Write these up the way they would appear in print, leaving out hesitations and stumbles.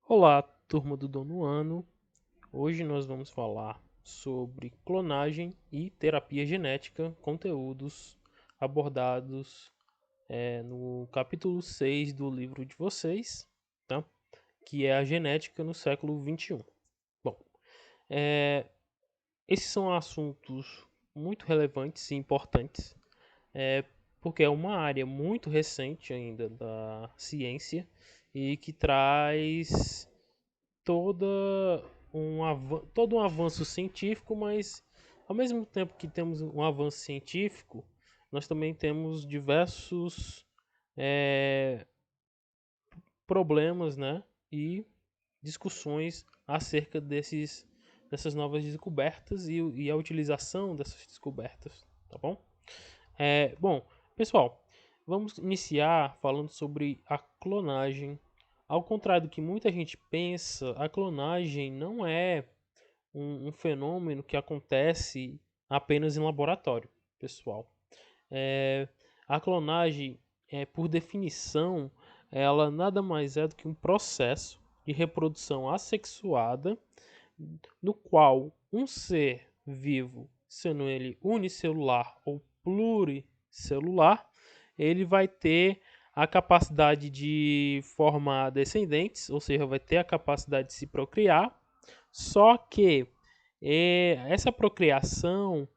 Olá, turma do nono ano. Hoje nós vamos falar sobre clonagem e terapia genética, conteúdos abordados no capítulo 6 do livro de vocês, tá? Que é a genética no século XXI. Bom, é, esses são assuntos muito relevantes e importantes, é, porque é uma área muito recente ainda da ciência e que traz toda todo um avanço científico, mas ao mesmo tempo que temos um avanço científico, nós também temos diversos é, problemas, né, e discussões acerca dessas novas descobertas e a utilização dessas descobertas, tá bom? Bom, pessoal, vamos iniciar falando sobre a clonagem. Ao contrário do que muita gente pensa, a clonagem não é um fenômeno que acontece apenas em laboratório, pessoal. É, a clonagem, por definição, ela nada mais é do que um processo de reprodução assexuada, no qual um ser vivo, sendo ele unicelular ou pluricelular, ele vai ter a capacidade de formar descendentes, ou seja, vai ter a capacidade de se procriar, só que essa procriação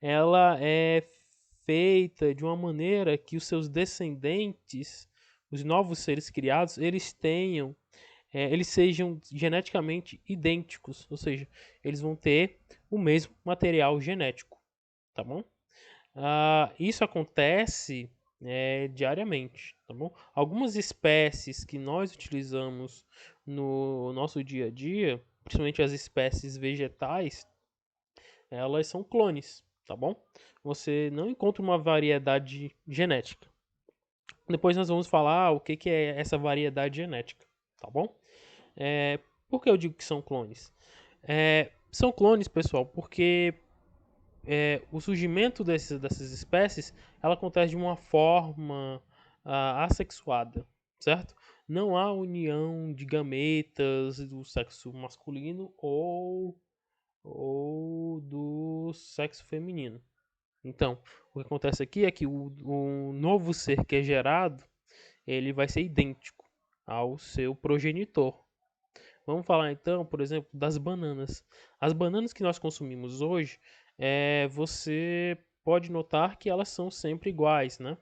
ela é feita de uma maneira que os seus descendentes, os novos seres criados, eles sejam geneticamente idênticos, ou seja, eles vão ter o mesmo material genético, tá bom? Isso acontece diariamente, tá bom? Algumas espécies que nós utilizamos no nosso dia a dia, principalmente as espécies vegetais, elas são clones, tá bom? Você não encontra uma variedade genética. Depois nós vamos falar o que é essa variedade genética, tá bom? Por que eu digo que são clones? São clones, pessoal, porque o surgimento dessas espécies ela acontece de uma forma assexuada, certo? Não há união de gametas do sexo masculino ou do sexo feminino. Então, o que acontece aqui é que o novo ser que é gerado, ele vai ser idêntico ao seu progenitor. Vamos falar então, por exemplo, das bananas. As bananas que nós consumimos hoje, você pode notar que elas são sempre iguais, né?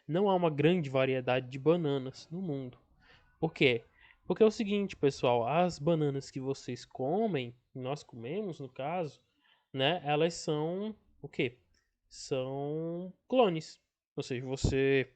Não há uma grande variedade de bananas no mundo. Por quê? Porque é o seguinte, pessoal, as bananas que vocês comem, nós comemos no caso, né? Elas são o quê? São clones. Ou seja, você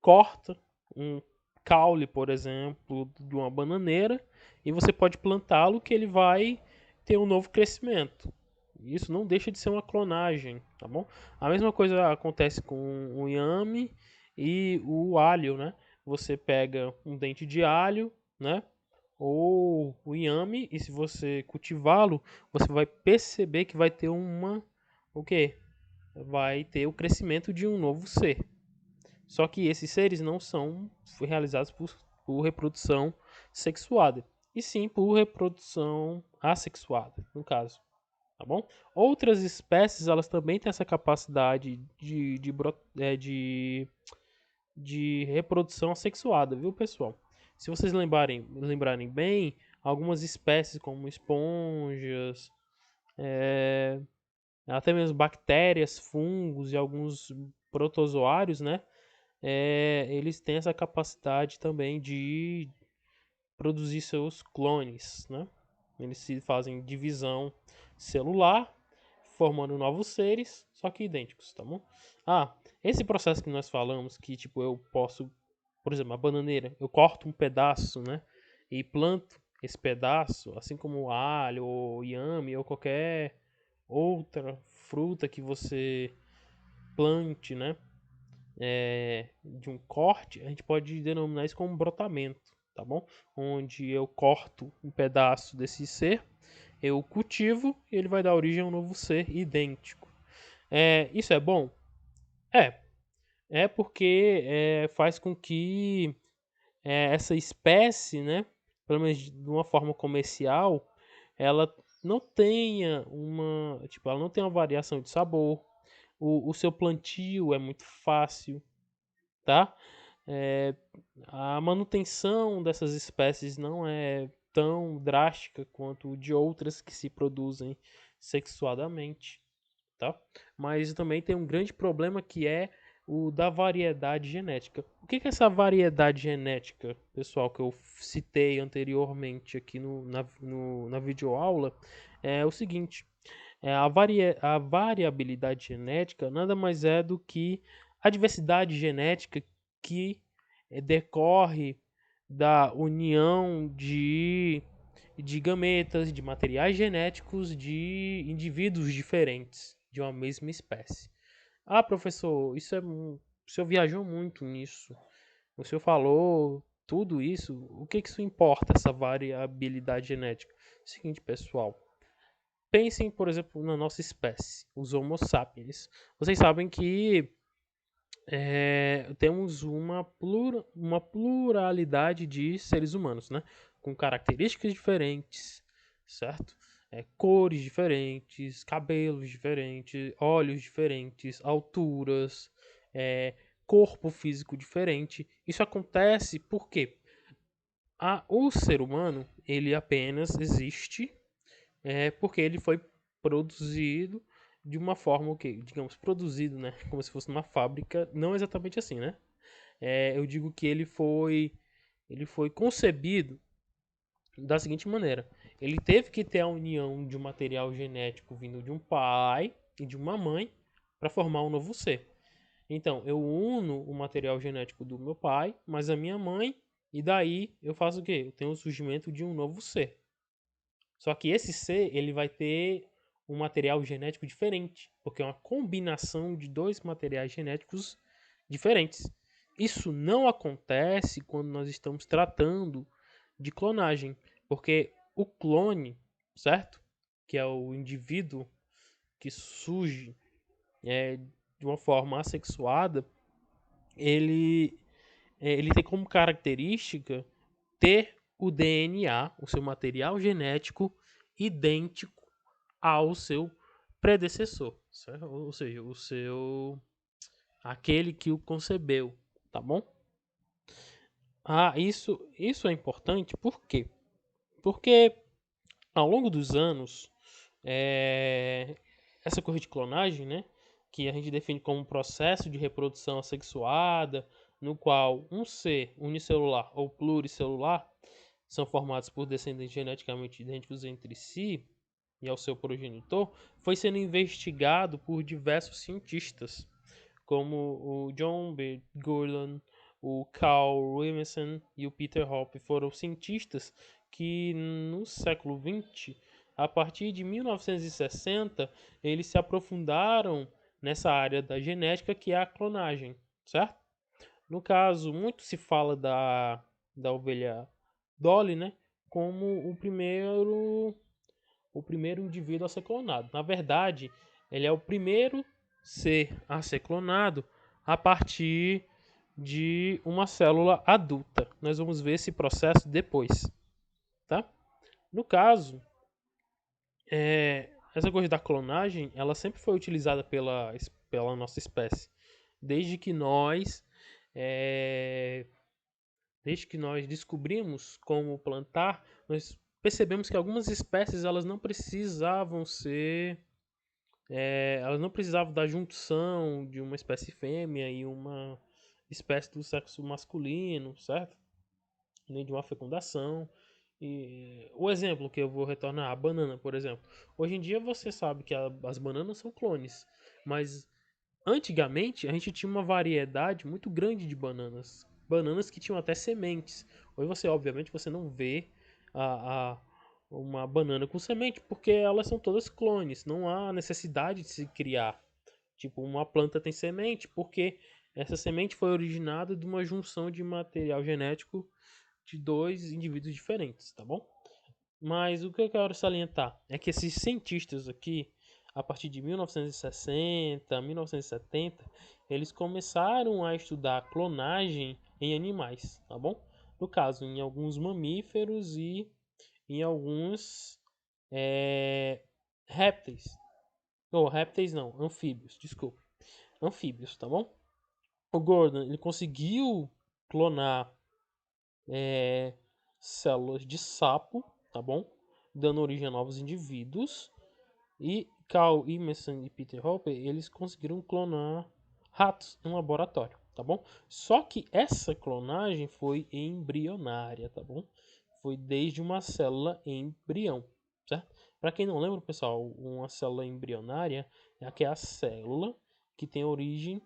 corta um caule, por exemplo, de uma bananeira e você pode plantá-lo que ele vai ter um novo crescimento. Isso não deixa de ser uma clonagem, tá bom? A mesma coisa acontece com o inhame e o alho, né? Você pega um dente de alho, né? Ou o inhame e se você cultivá-lo, você vai perceber que vai ter o quê? Vai ter o crescimento de um novo ser. Só que esses seres não são realizados por reprodução sexuada, e sim por reprodução assexuada, no caso. Tá bom? Outras espécies elas também têm essa capacidade de reprodução assexuada, viu, pessoal? Se vocês lembrarem bem, algumas espécies como esponjas, é, até mesmo bactérias, fungos e alguns protozoários, né? Eles têm essa capacidade também de produzir seus clones, né? Eles se fazem divisão celular, formando novos seres, só que idênticos, tá bom? Esse processo que nós falamos, que tipo eu posso, por exemplo, a bananeira, eu corto um pedaço, né? E planto esse pedaço, assim como o alho, ou inhame, ou qualquer outra fruta que você plante, né? De um corte, a gente pode denominar isso como brotamento, tá bom? Onde eu corto um pedaço desse ser, eu cultivo e ele vai dar origem a um novo ser idêntico. Isso é bom? É, é porque faz com que essa espécie, né? pelo menos de uma forma comercial, ela não tenha ela não tem uma variação de sabor. O seu plantio é muito fácil, tá? É, a manutenção dessas espécies não é tão drástica quanto de outras que se produzem sexuadamente, tá? Mas também tem um grande problema que é o da variedade genética. O que é essa variedade genética, pessoal, que eu citei anteriormente aqui na videoaula? É o seguinte, a variabilidade genética nada mais é do que a diversidade genética que decorre da união de gametas, de materiais genéticos de indivíduos diferentes de uma mesma espécie. Ah, professor, o senhor viajou muito nisso. O senhor falou tudo isso. O que isso importa, essa variabilidade genética? Seguinte, pessoal. Pensem, por exemplo, na nossa espécie, os Homo sapiens. Vocês sabem que temos uma pluralidade de seres humanos, né? Com características diferentes, certo? Cores diferentes, cabelos diferentes, olhos diferentes, alturas, é, corpo físico diferente. Isso acontece porque o ser humano ele apenas existe porque ele foi produzido de uma forma o que, digamos, produzido, né, como se fosse uma fábrica, não exatamente assim, né? Eu digo que ele foi concebido da seguinte maneira: ele teve que ter a união de um material genético vindo de um pai e de uma mãe para formar um novo ser. Então, eu uno o material genético do meu pai, mas a minha mãe, e daí eu faço o quê? Eu tenho o surgimento de um novo ser. Só que esse ser, ele vai ter um material genético diferente, porque é uma combinação de dois materiais genéticos diferentes. Isso não acontece quando nós estamos tratando de clonagem, porque o clone, certo? Que é o indivíduo que surge de uma forma assexuada, ele, ele tem como característica ter o DNA, o seu material genético, idêntico ao seu predecessor, certo? Ou seja, o seu aquele que o concebeu, tá bom? Isso é importante por quê? Porque ao longo dos anos, é, essa coisa de clonagem, né, que a gente define como um processo de reprodução assexuada, no qual um ser unicelular ou pluricelular são formados por descendentes geneticamente idênticos entre si e ao seu progenitor, foi sendo investigado por diversos cientistas, como o John B. Gurdon, o Carl Williamson e o Peter Hoppe. Foram cientistas que no século XX, a partir de 1960, eles se aprofundaram nessa área da genética que é a clonagem, certo? No caso, muito se fala da ovelha Dolly, né, como o primeiro indivíduo a ser clonado. Na verdade, ele é o primeiro ser a ser clonado a partir de uma célula adulta. Nós vamos ver esse processo depois, tá? No caso, essa coisa da clonagem, ela sempre foi utilizada pela nossa espécie, desde que nós é, desde que nós descobrimos como plantar, nós percebemos que algumas espécies elas não precisavam elas não precisavam da junção de uma espécie fêmea e uma espécie do sexo masculino, certo? Nem de uma fecundação. E o exemplo que eu vou retornar, a banana, por exemplo. Hoje em dia você sabe que as bananas são clones, mas antigamente, a gente tinha uma variedade muito grande de bananas. Bananas que tinham até sementes. Hoje você, obviamente, você não vê a, a- uma banana com semente, porque elas são todas clones. Não há necessidade de se criar. Tipo, uma planta tem semente, porque essa semente foi originada de uma junção de material genético de dois indivíduos diferentes, tá bom? Mas o que eu quero salientar é que esses cientistas aqui, a partir de 1960, 1970, eles começaram a estudar clonagem em animais, tá bom? no caso, em alguns mamíferos e em alguns répteis. Ou répteis não, anfíbios, desculpa. Anfíbios, tá bom? O Gordon, ele conseguiu clonar células de sapo, tá bom? Dando origem a novos indivíduos. E Carl Emerson e Peter Hopper, eles conseguiram clonar ratos em laboratório, tá bom? Só que essa clonagem foi embrionária, tá bom? Foi desde uma célula embrião, certo? Para quem não lembra, pessoal, uma célula embrionária é aquela célula que tem a origem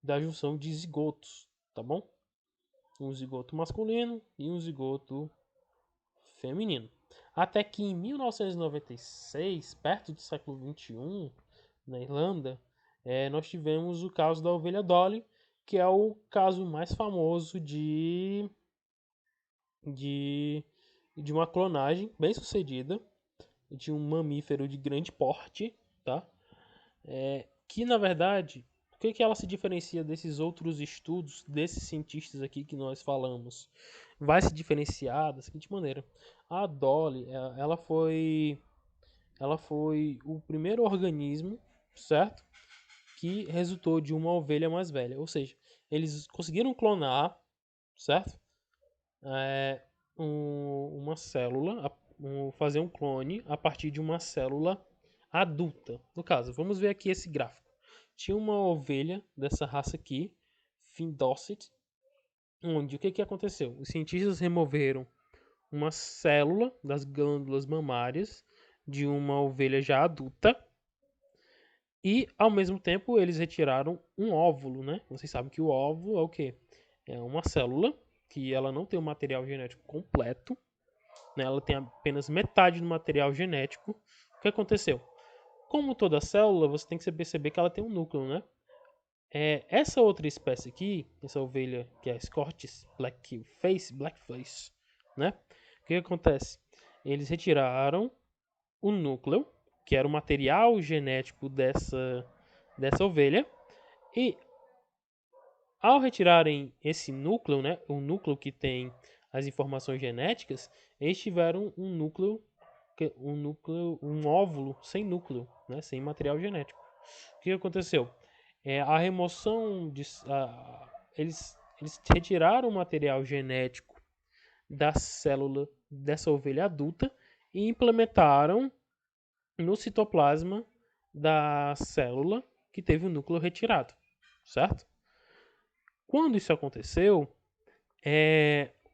da junção de zigotos, tá bom? Um zigoto masculino e um zigoto feminino. Até que em 1996, perto do século XXI, na Irlanda, nós tivemos o caso da ovelha Dolly, que é o caso mais famoso de, de uma clonagem bem sucedida de um mamífero de grande porte, tá? Que na verdade, por que ela se diferencia desses outros estudos, desses cientistas aqui que nós falamos? Vai se diferenciar da seguinte maneira: a Dolly, ela foi o primeiro organismo, certo? Que resultou de uma ovelha mais velha. Ou seja, eles conseguiram clonar, certo? Uma célula, fazer um clone a partir de uma célula adulta. No caso, vamos ver aqui esse gráfico. Tinha uma ovelha dessa raça aqui, Finn Dorset, onde o que aconteceu? Os cientistas removeram uma célula das glândulas mamárias de uma ovelha já adulta e, ao mesmo tempo, eles retiraram um óvulo, né? Vocês sabem que o óvulo é o quê? É uma célula que ela não tem o material genético completo, né? Ela tem apenas metade do material genético. O que aconteceu? Como toda célula, você tem que perceber que ela tem um núcleo, né? Essa outra espécie aqui, essa ovelha que é a Scottish Blackface, né? O que acontece? Eles retiraram o núcleo, que era o material genético dessa ovelha, e ao retirarem esse núcleo, né, o núcleo que tem as informações genéticas, eles tiveram um óvulo sem núcleo, né, sem material genético. O que aconteceu? A remoção eles retiraram o material genético da célula dessa ovelha adulta e implementaram no citoplasma da célula que teve o núcleo retirado, certo? Quando isso aconteceu,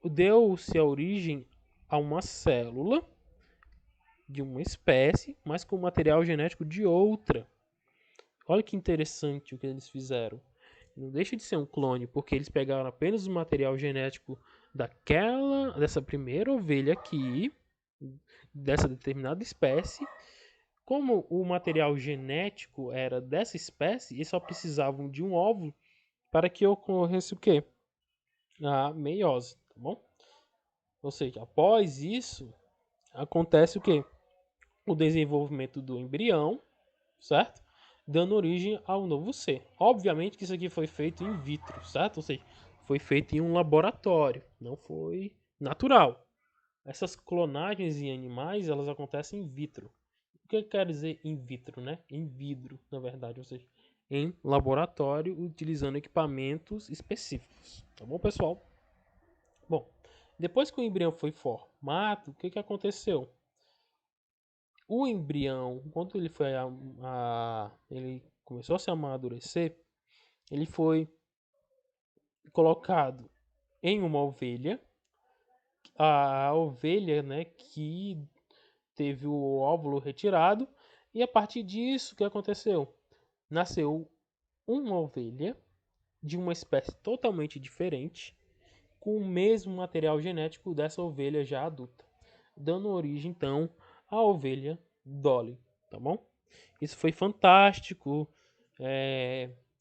deu-se a origem a uma célula de uma espécie, mas com material genético de outra. Olha que interessante o que eles fizeram. Não deixa de ser um clone, porque eles pegaram apenas o material genético dessa primeira ovelha aqui, dessa determinada espécie. Como o material genético era dessa espécie, eles só precisavam de um óvulo para que ocorresse o quê? A meiose, tá bom? Ou seja, após isso, acontece o quê? O desenvolvimento do embrião, certo? Dando origem ao novo ser. Obviamente que isso aqui foi feito in vitro, certo? Ou seja, foi feito em um laboratório, não foi natural. Essas clonagens em animais, elas acontecem in vitro. O que quer dizer in vitro, né? Em vidro, na verdade, ou seja, em laboratório, utilizando equipamentos específicos. Tá bom, pessoal? Bom, depois que o embrião foi formado, o que aconteceu? O embrião, quando ele foi ele começou a se amadurecer, ele foi colocado em uma ovelha. A ovelha, né, que teve o óvulo retirado, e a partir disso, o que aconteceu? Nasceu uma ovelha de uma espécie totalmente diferente, com o mesmo material genético dessa ovelha já adulta, dando origem então à ovelha Dolly, tá bom? Isso foi fantástico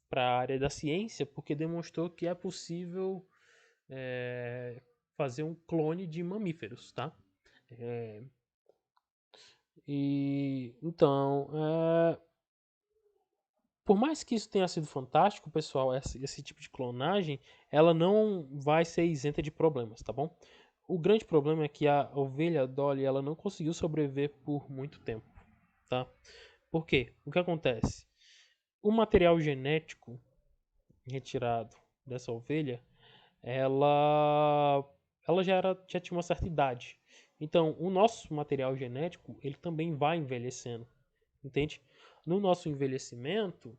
para a área da ciência, porque demonstrou que é possível fazer um clone de mamíferos, tá? E então, por mais que isso tenha sido fantástico, pessoal, esse tipo de clonagem, ela não vai ser isenta de problemas, tá bom? O grande problema é que a ovelha Dolly ela não conseguiu sobreviver por muito tempo, tá? Por quê? O que acontece? O material genético retirado dessa ovelha, ela já tinha uma certa idade. Então, o nosso material genético, ele também vai envelhecendo, entende? No nosso envelhecimento,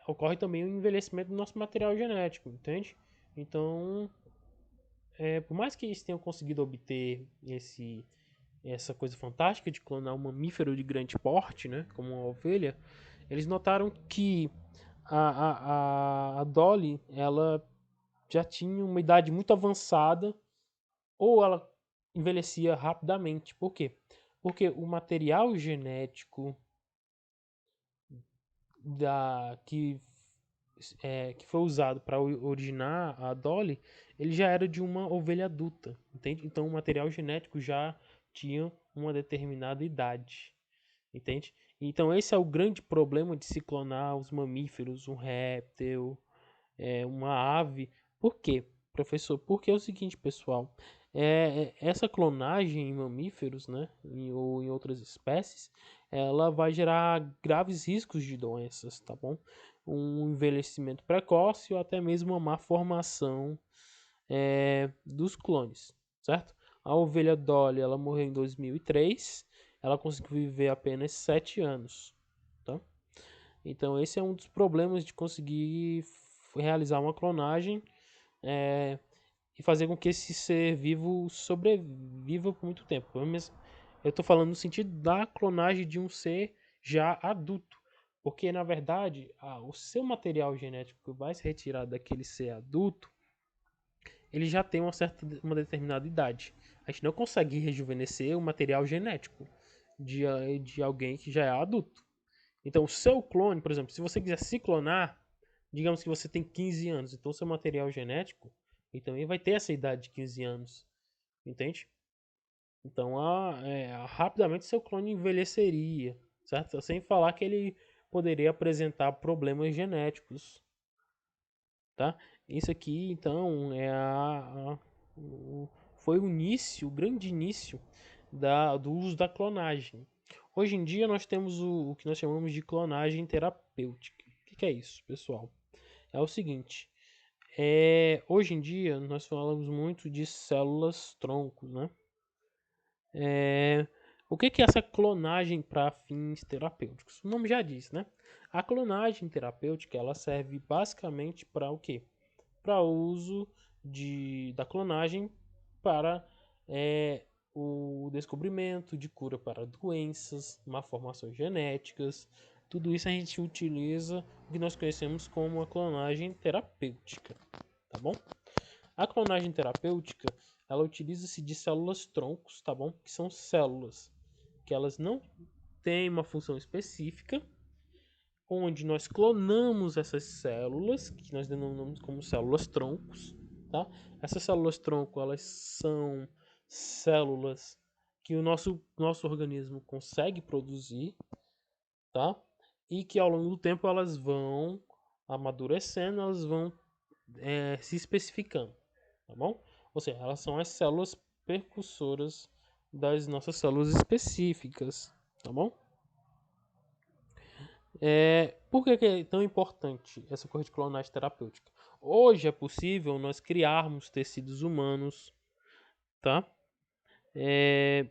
ocorre também o envelhecimento do nosso material genético, entende? Então, por mais que eles tenham conseguido obter essa coisa fantástica de clonar um mamífero de grande porte, né, como uma ovelha, eles notaram que a Dolly, ela já tinha uma idade muito avançada, ou ela envelhecia rapidamente. Por quê? Porque o material genético que foi usado para originar a Dolly, ele já era de uma ovelha adulta, entende? Então o material genético já tinha uma determinada idade, entende? Então esse é o grande problema de se clonar os mamíferos, um réptil, uma ave. Por quê, professor? Porque é o seguinte, pessoal, essa clonagem em mamíferos, né, ou em outras espécies, ela vai gerar graves riscos de doenças, tá bom? Um envelhecimento precoce ou até mesmo uma má formação dos clones, certo? A ovelha Dolly, ela morreu em 2003, ela conseguiu viver apenas 7 anos, tá? Então esse é um dos problemas de conseguir realizar uma clonagem é, e fazer com que esse ser vivo sobreviva por muito tempo. Eu estou falando no sentido da clonagem de um ser já adulto. Porque, na verdade, o seu material genético que vai se retirar daquele ser adulto, ele já tem uma determinada idade. A gente não consegue rejuvenescer o material genético de alguém que já é adulto. Então, o seu clone, por exemplo, se você quiser se clonar, digamos que você tem 15 anos, então o seu material genético ele também vai ter essa idade de 15 anos, entende? Então, rapidamente seu clone envelheceria, certo? Sem falar que ele poderia apresentar problemas genéticos, tá? Isso aqui, então, foi o início, o grande início do uso da clonagem. Hoje em dia nós temos o que nós chamamos de clonagem terapêutica. O que é isso, pessoal? É o seguinte, hoje em dia nós falamos muito de células troncos, né? O que é essa clonagem para fins terapêuticos? O nome já diz, né? A clonagem terapêutica ela serve basicamente para o quê? Para o uso da clonagem para o descobrimento de cura para doenças, malformações genéticas. Tudo isso a gente utiliza o que nós conhecemos como a clonagem terapêutica, tá bom? A clonagem terapêutica, ela utiliza-se de células troncos, tá bom? Que são células que elas não têm uma função específica, onde nós clonamos essas células, que nós denominamos como células troncos, tá? Essas células tronco, elas são células que o nosso organismo consegue produzir, tá? E que ao longo do tempo elas vão amadurecendo, elas vão se especificando, tá bom? Ou seja, elas são as células percussoras das nossas células específicas, tá bom? Por que é tão importante essa coisa de clonagem terapêutica? Hoje é possível nós criarmos tecidos humanos, tá? É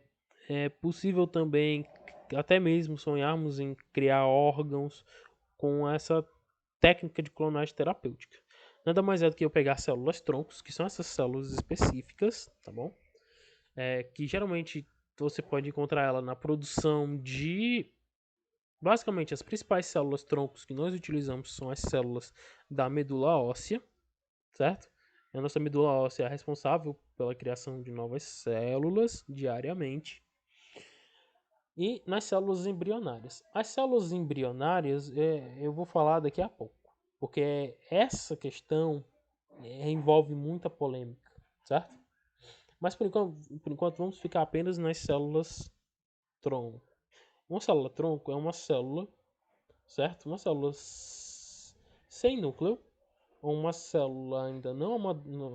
possível também até mesmo sonharmos em criar órgãos com essa técnica de clonagem terapêutica. Nada mais é do que eu pegar células troncos, que são essas células específicas, tá bom? Que geralmente você pode encontrar ela na produção de. Basicamente, as principais células troncos que nós utilizamos são as células da medula óssea, certo? A nossa medula óssea é responsável pela criação de novas células diariamente. E nas células embrionárias. As células embrionárias eu vou falar daqui a pouco, porque essa questão envolve muita polêmica, certo? Mas por enquanto vamos ficar apenas nas células tronco. Uma célula tronco é uma célula, certo? Uma célula sem núcleo, ou uma célula ainda não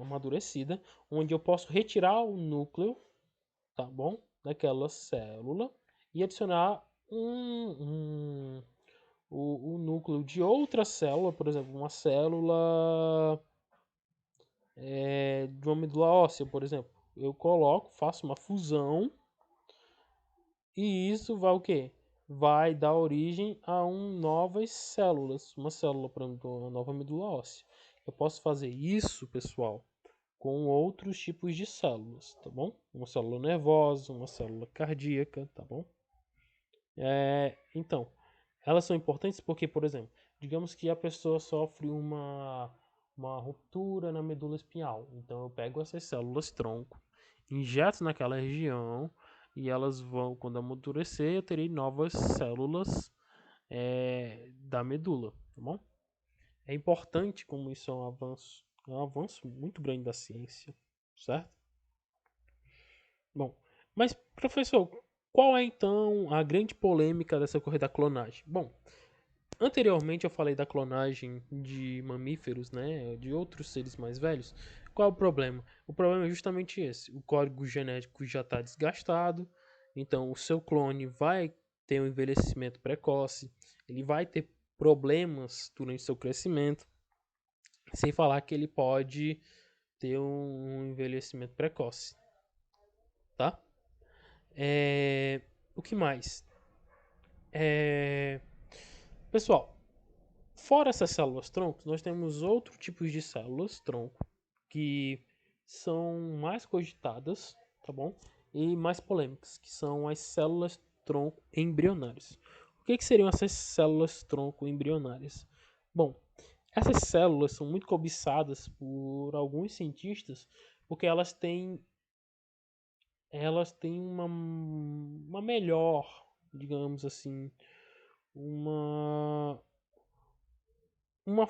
amadurecida, onde eu posso retirar o núcleo, tá bom? Daquela célula e adicionar o núcleo de outra célula, por exemplo, uma célula de uma medula óssea, por exemplo. Eu coloco, faço uma fusão e isso vai o quê? Vai dar origem a novas células. Uma célula, por exemplo, uma nova medula óssea. Eu posso fazer isso, pessoal, com outros tipos de células, tá bom? Uma célula nervosa, uma célula cardíaca, tá bom? Então, elas são importantes porque, por exemplo, digamos que a pessoa sofre uma ruptura na medula espinhal. Então, eu pego essas células tronco, injeto naquela região e elas vão, quando amadurecer, eu terei novas células da medula, tá bom? É importante como isso é um avanço muito grande da ciência, certo? Bom, mas professor, qual é então a grande polêmica dessa corrida da clonagem? Bom, anteriormente eu falei da clonagem de mamíferos, né, de outros seres mais velhos. Qual é o problema? O problema é justamente esse. O código genético já está desgastado, então o seu clone vai ter um envelhecimento precoce, ele vai ter problemas durante seu crescimento, sem falar que ele pode ter um envelhecimento precoce, tá? O que mais? Pessoal, fora essas células tronco, nós temos outros tipos de células tronco que são mais cogitadas, tá bom? E mais polêmicas, que são as células tronco embrionárias. O que seriam essas células tronco embrionárias? Bom, essas células são muito cobiçadas por alguns cientistas porque elas têm uma melhor, digamos assim, uma uma,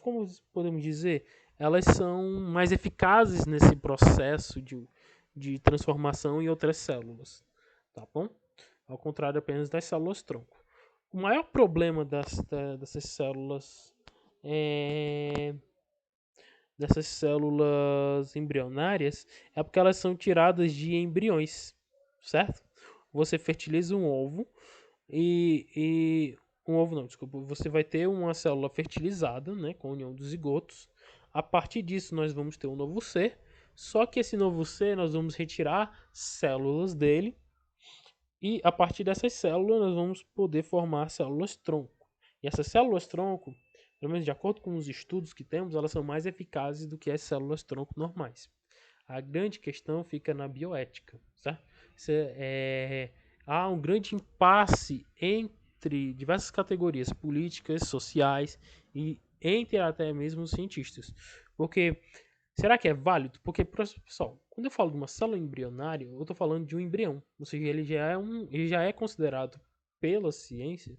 como podemos dizer, elas são mais eficazes nesse processo de transformação em outras células, tá bom? Ao contrário apenas das células tronco. O maior problema dessas células embrionárias é porque elas são tiradas de embriões, certo? Você fertiliza um ovo e um ovo não, desculpa. Você vai ter uma célula fertilizada, né, com a união dos zigotos. A partir disso, nós vamos ter um novo ser. Só que esse novo ser, nós vamos retirar células dele. E a partir dessas células, nós vamos poder formar células tronco. E essas células tronco, pelo menos de acordo com os estudos que temos, elas são mais eficazes do que as células tronco normais. A grande questão fica na bioética, certo? Há um grande impasse entre diversas categorias políticas, sociais e entre até mesmo os cientistas. Porque, será que é válido? Porque, pessoal, quando eu falo de uma célula embrionária, eu estou falando de um embrião. Ou seja, ele já é considerado pela ciência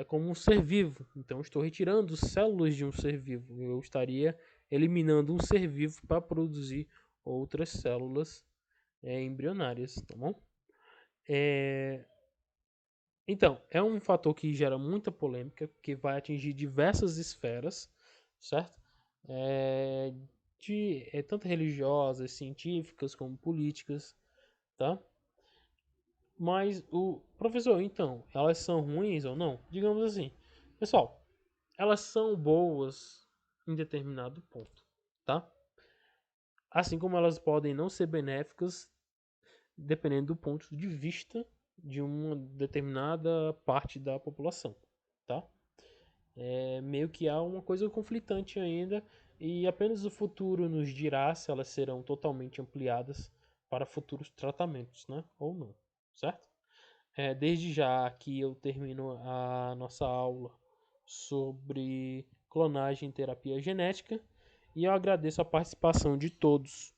como um ser vivo. Então, eu estou retirando células de um ser vivo. Eu estaria eliminando um ser vivo para produzir outras células embrionárias, tá bom? Então, é um fator que gera muita polêmica, que vai atingir diversas esferas, certo? É, tanto religiosas, científicas, como políticas, tá? Mas o professor, então, elas são ruins ou não? Digamos assim, pessoal, elas são boas em determinado ponto, tá? Assim como elas podem não ser benéficas dependendo do ponto de vista de uma determinada parte da população, tá? Meio que há uma coisa conflitante ainda e apenas o futuro nos dirá se elas serão totalmente ampliadas para futuros tratamentos, né? Ou não, certo? Desde já aqui eu termino a nossa aula sobre clonagem e terapia genética e eu agradeço a participação de todos.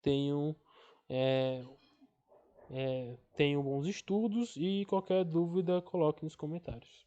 Tenham, é, tenham bons estudos e qualquer dúvida coloque nos comentários.